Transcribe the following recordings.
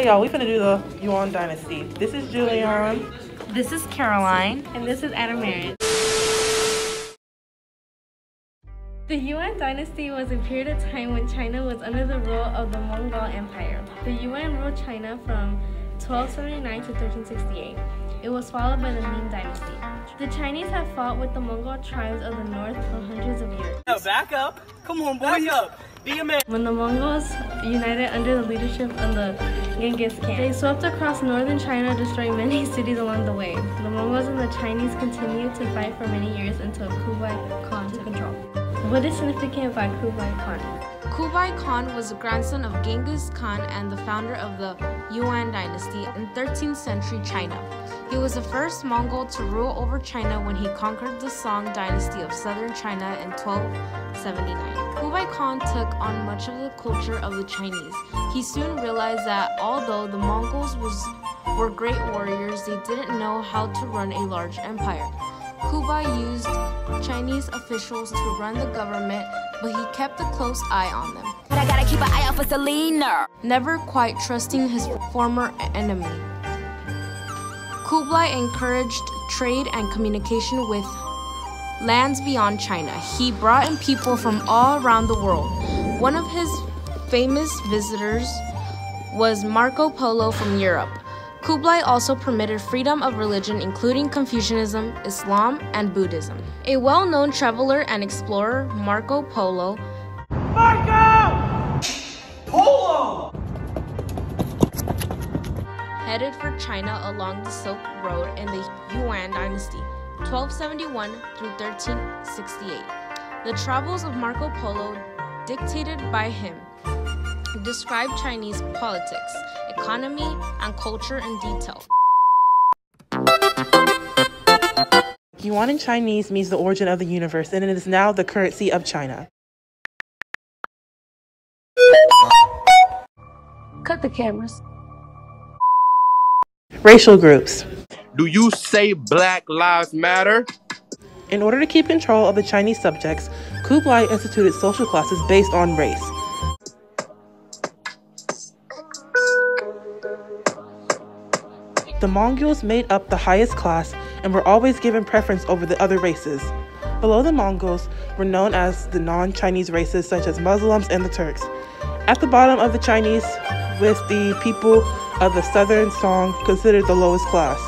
y'all, we finna do the Yuan Dynasty. This is Julian. This is Caroline. And this is Adamaris. The Yuan dynasty was a period of time when China was under the rule of the Mongol Empire. The Yuan ruled China from 1279 to 1368. It was followed by the Ming Dynasty. The Chinese have fought with the Mongol tribes of the north for hundreds of years. Back up! Come on, boy, up! Be a man! When the Mongols united under the leadership of the Genghis Khan, they swept across northern China, destroying many cities along the way. The Mongols and the Chinese continued to fight for many years until Kublai Khan took control. What is significant by Kublai Khan? Kublai Khan was the grandson of Genghis Khan and the founder of the Yuan dynasty in 13th century China. He was the first Mongol to rule over China when he conquered the Song dynasty of southern China in 1279. Kublai Khan took on much of the culture of the Chinese. He soon realized that although the Mongols were great warriors, they didn't know how to run a large empire. Kublai used Chinese officials to run the government, but he kept a close eye on them. But I gotta keep an eye out for Selena. Never quite trusting his former enemy. Kublai encouraged trade and communication with lands beyond China. He brought in people from all around the world. One of his famous visitors was Marco Polo from Europe. Kublai also permitted freedom of religion, including Confucianism, Islam, and Buddhism. A well-known traveler and explorer, Marco Polo, headed for China along the Silk Road in the Yuan dynasty, 1271 through 1368. The travels of Marco Polo, dictated by him, describe Chinese politics, economy, and culture in detail. Yuan in Chinese means the origin of the universe, and it is now the currency of China. Cut the cameras. Racial groups. Do you say Black Lives Matter? In order to keep control of the Chinese subjects, Kublai instituted social classes based on race. The Mongols made up the highest class and were always given preference over the other races. Below the Mongols were known as the non-Chinese races such as Muslims and the Turks. At the bottom of the Chinese with the people of the southern Song considered the lowest class.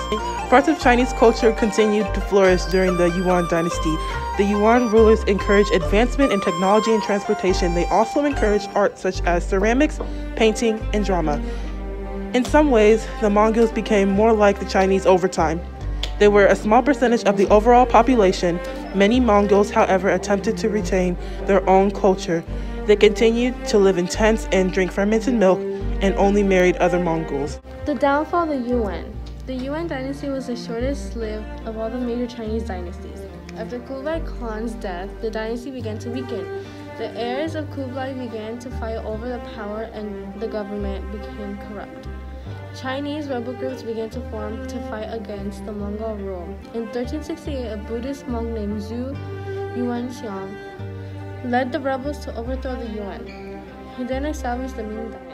Parts of Chinese culture continued to flourish during the Yuan dynasty. The Yuan rulers encouraged advancement in technology and transportation. They also encouraged art such as ceramics, painting, and drama. In some ways, the Mongols became more like the Chinese over time. They were a small percentage of the overall population. Many Mongols, however, attempted to retain their own culture. They continued to live in tents and drink fermented milk and only married other Mongols. The downfall of the Yuan. The Yuan dynasty was the shortest lived of all the major Chinese dynasties. After Kublai Khan's death, the dynasty began to weaken. The heirs of Kublai began to fight over the power and the government became corrupt. Chinese rebel groups began to form to fight against the Mongol rule. In 1368, a Buddhist monk named Zhu Yuanxiang led the rebels to overthrow the Yuan. He then established the Ming Dynasty.